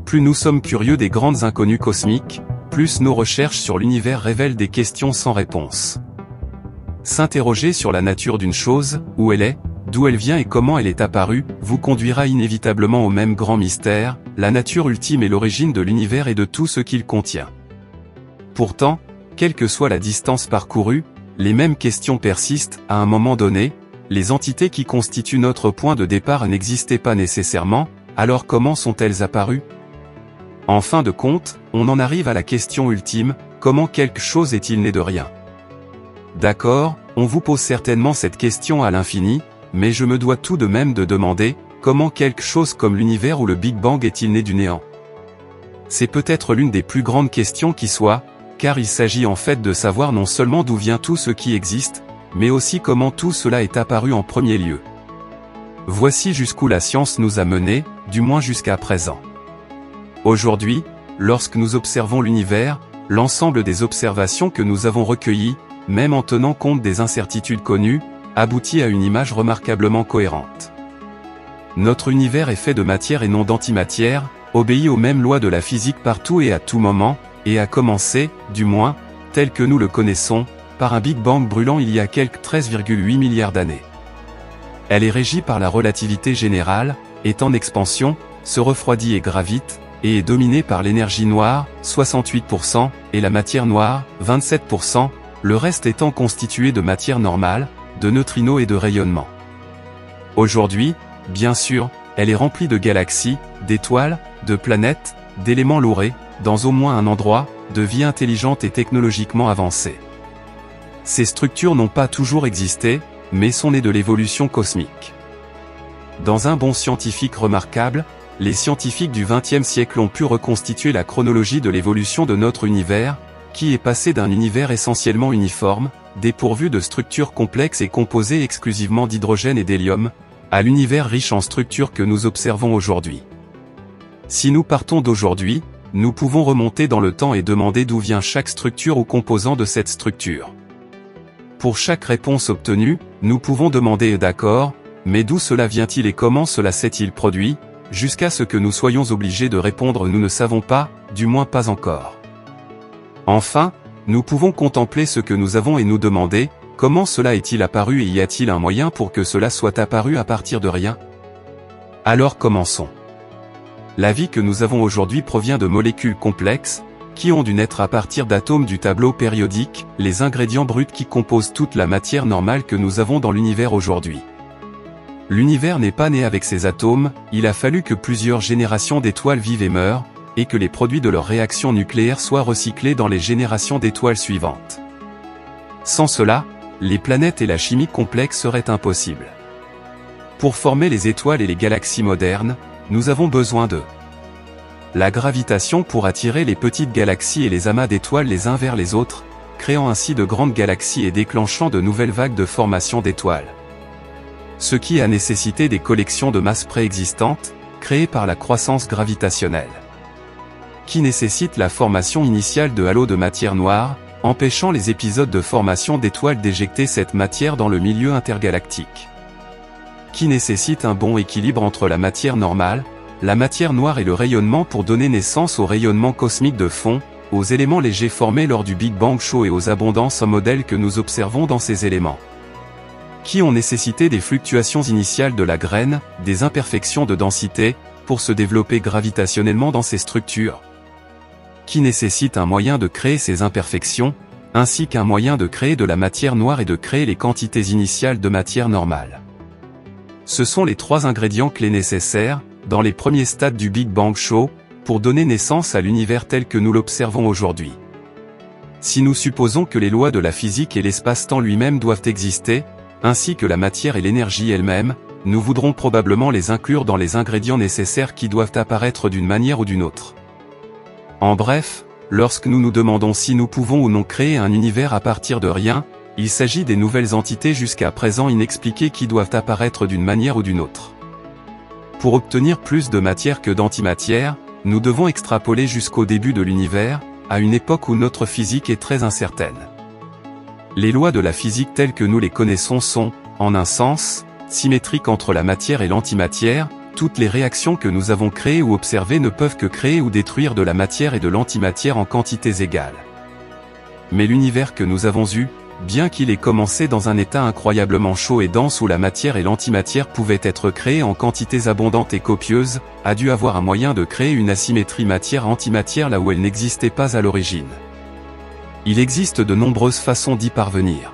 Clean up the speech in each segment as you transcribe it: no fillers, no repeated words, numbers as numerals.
Plus nous sommes curieux des grandes inconnues cosmiques, plus nos recherches sur l'univers révèlent des questions sans réponse. S'interroger sur la nature d'une chose, où elle est, d'où elle vient et comment elle est apparue, vous conduira inévitablement au même grand mystère, la nature ultime et l'origine de l'univers et de tout ce qu'il contient. Pourtant, quelle que soit la distance parcourue, les mêmes questions persistent. À un moment donné, les entités qui constituent notre point de départ n'existaient pas nécessairement, alors comment sont-elles apparues ? En fin de compte, on en arrive à la question ultime, comment quelque chose est-il né de rien ? D'accord, on vous pose certainement cette question à l'infini, mais je me dois tout de même de demander, comment quelque chose comme l'univers ou le Big Bang est-il né du néant ? C'est peut-être l'une des plus grandes questions qui soit, car il s'agit en fait de savoir non seulement d'où vient tout ce qui existe, mais aussi comment tout cela est apparu en premier lieu. Voici jusqu'où la science nous a menés, du moins jusqu'à présent. Aujourd'hui, lorsque nous observons l'univers, l'ensemble des observations que nous avons recueillies, même en tenant compte des incertitudes connues, aboutit à une image remarquablement cohérente. Notre univers est fait de matière et non d'antimatière, obéit aux mêmes lois de la physique partout et à tout moment, et a commencé, du moins, tel que nous le connaissons, par un Big Bang brûlant il y a quelque 13,8 milliards d'années. Elle est régie par la relativité générale, est en expansion, se refroidit et gravite, et est dominée par l'énergie noire, 68%, et la matière noire, 27%, le reste étant constitué de matière normale, de neutrinos et de rayonnement. Aujourd'hui, bien sûr, elle est remplie de galaxies, d'étoiles, de planètes, d'éléments lourés, dans au moins un endroit, de vie intelligente et technologiquement avancée. Ces structures n'ont pas toujours existé, mais sont nées de l'évolution cosmique. Dans un bond scientifique remarquable, les scientifiques du XXe siècle ont pu reconstituer la chronologie de l'évolution de notre univers, qui est passé d'un univers essentiellement uniforme, dépourvu de structures complexes et composé exclusivement d'hydrogène et d'hélium, à l'univers riche en structures que nous observons aujourd'hui. Si nous partons d'aujourd'hui, nous pouvons remonter dans le temps et demander d'où vient chaque structure ou composant de cette structure. Pour chaque réponse obtenue, nous pouvons demander d'accord, mais d'où cela vient-il et comment cela s'est-il produit, jusqu'à ce que nous soyons obligés de répondre nous ne savons pas, du moins pas encore. Enfin, nous pouvons contempler ce que nous avons et nous demander, comment cela est-il apparu et y a-t-il un moyen pour que cela soit apparu à partir de rien ? Alors commençons. La vie que nous avons aujourd'hui provient de molécules complexes, qui ont dû naître à partir d'atomes du tableau périodique, les ingrédients bruts qui composent toute la matière normale que nous avons dans l'univers aujourd'hui. L'univers n'est pas né avec ces atomes, il a fallu que plusieurs générations d'étoiles vivent et meurent, et que les produits de leur réaction nucléaire soient recyclés dans les générations d'étoiles suivantes. Sans cela, les planètes et la chimie complexe seraient impossibles. Pour former les étoiles et les galaxies modernes, nous avons besoin de la gravitation pour attirer les petites galaxies et les amas d'étoiles les uns vers les autres, créant ainsi de grandes galaxies et déclenchant de nouvelles vagues de formation d'étoiles. Ce qui a nécessité des collections de masse préexistantes, créées par la croissance gravitationnelle. Qui nécessite la formation initiale de halos de matière noire, empêchant les épisodes de formation d'étoiles d'éjecter cette matière dans le milieu intergalactique. Qui nécessite un bon équilibre entre la matière normale, la matière noire et le rayonnement pour donner naissance au rayonnement cosmique de fond, aux éléments légers formés lors du Big Bang chaud et aux abondances en modèles que nous observons dans ces éléments. Qui ont nécessité des fluctuations initiales de la graine, des imperfections de densité, pour se développer gravitationnellement dans ces structures. Qui nécessite un moyen de créer ces imperfections, ainsi qu'un moyen de créer de la matière noire et de créer les quantités initiales de matière normale. Ce sont les trois ingrédients clés nécessaires, dans les premiers stades du Big Bang chaud, pour donner naissance à l'univers tel que nous l'observons aujourd'hui. Si nous supposons que les lois de la physique et l'espace-temps lui-même doivent exister, ainsi que la matière et l'énergie elle-même, nous voudrons probablement les inclure dans les ingrédients nécessaires qui doivent apparaître d'une manière ou d'une autre. En bref, lorsque nous nous demandons si nous pouvons ou non créer un univers à partir de rien, il s'agit des nouvelles entités jusqu'à présent inexpliquées qui doivent apparaître d'une manière ou d'une autre. Pour obtenir plus de matière que d'antimatière, nous devons extrapoler jusqu'au début de l'univers, à une époque où notre physique est très incertaine. Les lois de la physique telles que nous les connaissons sont, en un sens, symétriques entre la matière et l'antimatière, toutes les réactions que nous avons créées ou observées ne peuvent que créer ou détruire de la matière et de l'antimatière en quantités égales. Mais l'univers que nous avons eu, bien qu'il ait commencé dans un état incroyablement chaud et dense où la matière et l'antimatière pouvaient être créées en quantités abondantes et copieuses, a dû avoir un moyen de créer une asymétrie matière-antimatière là où elle n'existait pas à l'origine. Il existe de nombreuses façons d'y parvenir.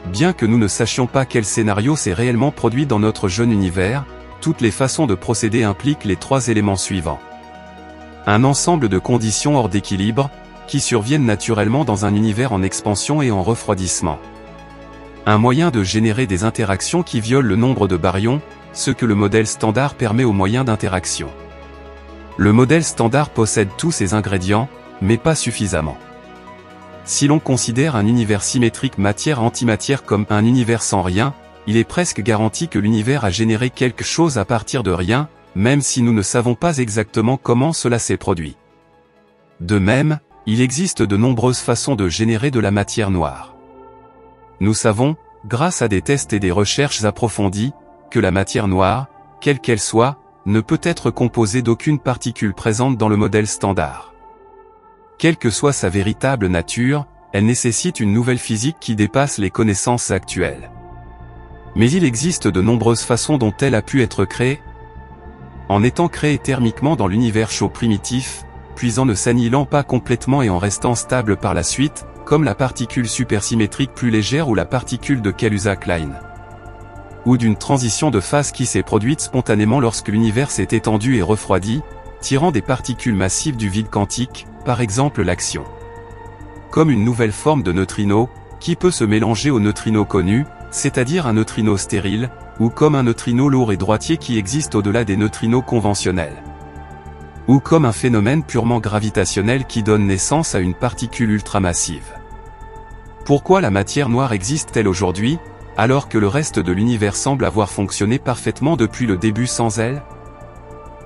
Bien que nous ne sachions pas quel scénario s'est réellement produit dans notre jeune univers, toutes les façons de procéder impliquent les trois éléments suivants. Un ensemble de conditions hors d'équilibre, qui surviennent naturellement dans un univers en expansion et en refroidissement. Un moyen de générer des interactions qui violent le nombre de baryons, ce que le modèle standard permet aux moyens d'interaction. Le modèle standard possède tous ces ingrédients, mais pas suffisamment. Si l'on considère un univers symétrique matière-antimatière comme un univers sans rien, il est presque garanti que l'univers a généré quelque chose à partir de rien, même si nous ne savons pas exactement comment cela s'est produit. De même, il existe de nombreuses façons de générer de la matière noire. Nous savons, grâce à des tests et des recherches approfondies, que la matière noire, quelle qu'elle soit, ne peut être composée d'aucune particule présente dans le modèle standard. Quelle que soit sa véritable nature, elle nécessite une nouvelle physique qui dépasse les connaissances actuelles. Mais il existe de nombreuses façons dont elle a pu être créée. En étant créée thermiquement dans l'univers chaud primitif, puis en ne s'annihilant pas complètement et en restant stable par la suite, comme la particule supersymétrique plus légère ou la particule de Kaluza-Klein. Ou d'une transition de phase qui s'est produite spontanément lorsque l'univers s'est étendu et refroidi, tirant des particules massives du vide quantique, par exemple l'action. Comme une nouvelle forme de neutrino, qui peut se mélanger aux neutrinos connus, c'est-à-dire un neutrino stérile, ou comme un neutrino lourd et droitier qui existe au-delà des neutrinos conventionnels. Ou comme un phénomène purement gravitationnel qui donne naissance à une particule ultramassive. Pourquoi la matière noire existe-t-elle aujourd'hui, alors que le reste de l'univers semble avoir fonctionné parfaitement depuis le début sans elle?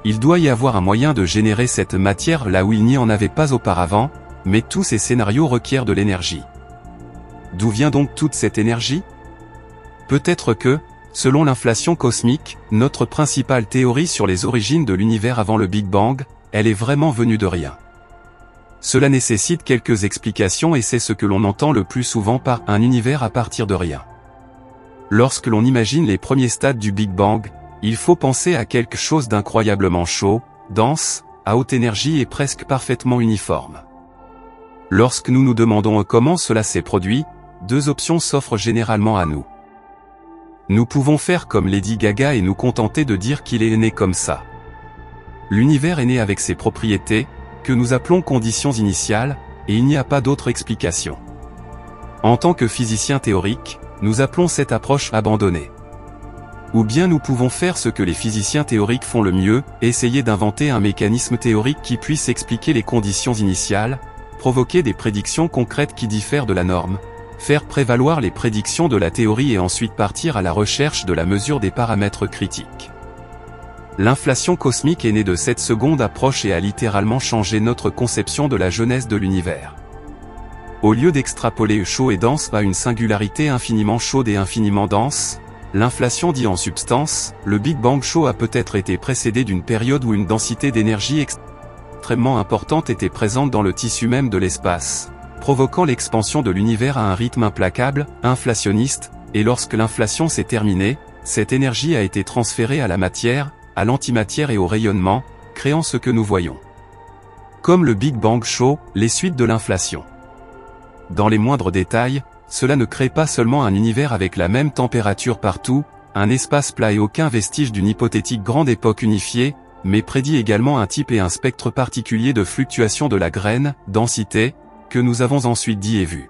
Il doit y avoir un moyen de générer cette matière là où il n'y en avait pas auparavant, mais tous ces scénarios requièrent de l'énergie. D'où vient donc toute cette énergie? Peut-être que, selon l'inflation cosmique, notre principale théorie sur les origines de l'univers avant le Big Bang, elle est vraiment venue de rien. Cela nécessite quelques explications et c'est ce que l'on entend le plus souvent par un univers à partir de rien. Lorsque l'on imagine les premiers stades du Big Bang, il faut penser à quelque chose d'incroyablement chaud, dense, à haute énergie et presque parfaitement uniforme. Lorsque nous nous demandons comment cela s'est produit, deux options s'offrent généralement à nous. Nous pouvons faire comme Lady Gaga et nous contenter de dire qu'il est né comme ça. L'univers est né avec ses propriétés, que nous appelons conditions initiales, et il n'y a pas d'autre explication. En tant que physiciens théoriques, nous appelons cette approche abandonnée. Ou bien nous pouvons faire ce que les physiciens théoriques font le mieux, essayer d'inventer un mécanisme théorique qui puisse expliquer les conditions initiales, provoquer des prédictions concrètes qui diffèrent de la norme, faire prévaloir les prédictions de la théorie et ensuite partir à la recherche de la mesure des paramètres critiques. L'inflation cosmique est née de cette seconde approche et a littéralement changé notre conception de la genèse de l'univers. Au lieu d'extrapoler chaud et dense à une singularité infiniment chaude et infiniment dense, l'inflation dit en substance, le Big Bang chaud a peut-être été précédé d'une période où une densité d'énergie extrêmement importante était présente dans le tissu même de l'espace, provoquant l'expansion de l'univers à un rythme implacable, inflationniste, et lorsque l'inflation s'est terminée, cette énergie a été transférée à la matière, à l'antimatière et au rayonnement, créant ce que nous voyons. Comme le Big Bang chaud, les suites de l'inflation. Dans les moindres détails, cela ne crée pas seulement un univers avec la même température partout, un espace plat et aucun vestige d'une hypothétique grande époque unifiée, mais prédit également un type et un spectre particulier de fluctuation de la graine, densité, que nous avons ensuite dit et vu.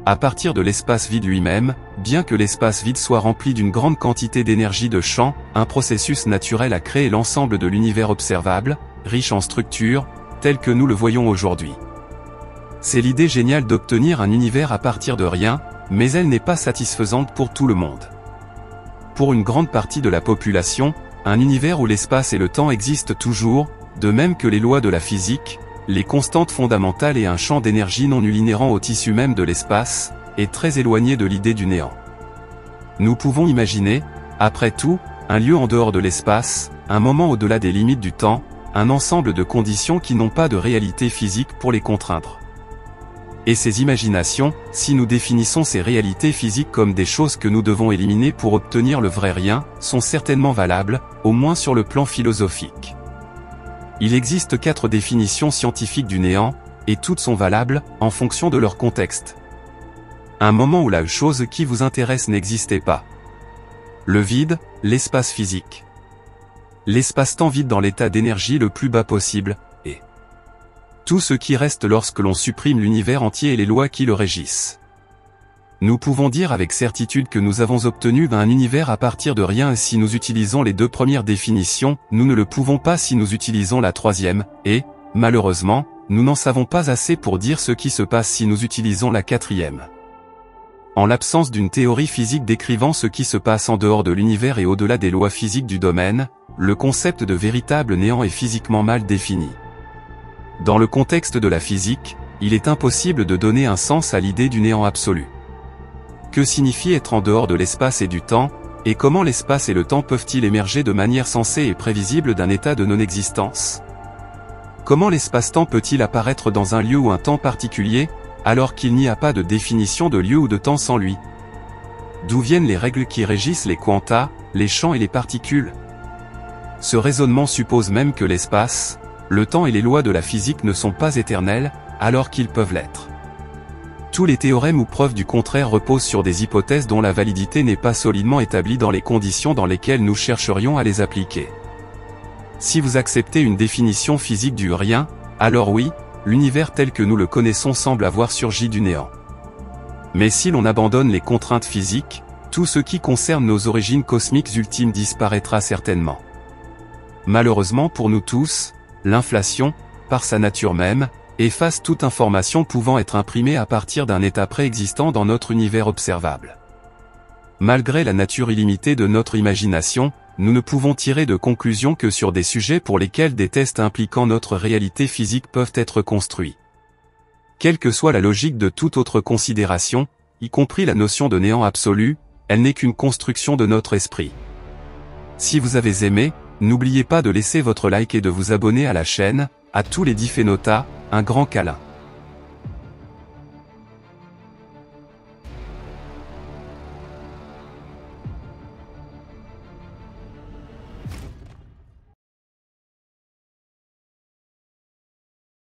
À partir de l'espace vide lui-même, bien que l'espace vide soit rempli d'une grande quantité d'énergie de champ, un processus naturel a créé l'ensemble de l'univers observable, riche en structures, tel que nous le voyons aujourd'hui. C'est l'idée géniale d'obtenir un univers à partir de rien, mais elle n'est pas satisfaisante pour tout le monde. Pour une grande partie de la population, un univers où l'espace et le temps existent toujours, de même que les lois de la physique, les constantes fondamentales et un champ d'énergie non nul inhérent au tissu même de l'espace, est très éloigné de l'idée du néant. Nous pouvons imaginer, après tout, un lieu en dehors de l'espace, un moment au-delà des limites du temps, un ensemble de conditions qui n'ont pas de réalité physique pour les contraindre. Et ces imaginations, si nous définissons ces réalités physiques comme des choses que nous devons éliminer pour obtenir le vrai rien, sont certainement valables, au moins sur le plan philosophique. Il existe 4 définitions scientifiques du néant, et toutes sont valables, en fonction de leur contexte. Un moment où la chose qui vous intéresse n'existait pas. Le vide, l'espace physique. L'espace-temps vide dans l'état d'énergie le plus bas possible, et tout ce qui reste lorsque l'on supprime l'univers entier et les lois qui le régissent. Nous pouvons dire avec certitude que nous avons obtenu un univers à partir de rien si nous utilisons les 2 premières définitions, nous ne le pouvons pas si nous utilisons la 3e, et, malheureusement, nous n'en savons pas assez pour dire ce qui se passe si nous utilisons la 4e. En l'absence d'une théorie physique décrivant ce qui se passe en dehors de l'univers et au-delà des lois physiques du domaine, le concept de véritable néant est physiquement mal défini. Dans le contexte de la physique, il est impossible de donner un sens à l'idée du néant absolu. Que signifie être en dehors de l'espace et du temps, et comment l'espace et le temps peuvent-ils émerger de manière sensée et prévisible d'un état de non-existence? Comment l'espace-temps peut-il apparaître dans un lieu ou un temps particulier, alors qu'il n'y a pas de définition de lieu ou de temps sans lui? D'où viennent les règles qui régissent les quanta, les champs et les particules? Ce raisonnement suppose même que l'espace, le temps et les lois de la physique ne sont pas éternels, alors qu'ils peuvent l'être. Tous les théorèmes ou preuves du contraire reposent sur des hypothèses dont la validité n'est pas solidement établie dans les conditions dans lesquelles nous chercherions à les appliquer. Si vous acceptez une définition physique du rien, alors oui, l'univers tel que nous le connaissons semble avoir surgi du néant. Mais si l'on abandonne les contraintes physiques, tout ce qui concerne nos origines cosmiques ultimes disparaîtra certainement. Malheureusement pour nous tous, l'inflation, par sa nature même, efface toute information pouvant être imprimée à partir d'un état préexistant dans notre univers observable. Malgré la nature illimitée de notre imagination, nous ne pouvons tirer de conclusion que sur des sujets pour lesquels des tests impliquant notre réalité physique peuvent être construits. Quelle que soit la logique de toute autre considération, y compris la notion de néant absolu, elle n'est qu'une construction de notre esprit. Si vous avez aimé, n'oubliez pas de laisser votre like et de vous abonner à la chaîne. À tous les Diphénota, un grand câlin.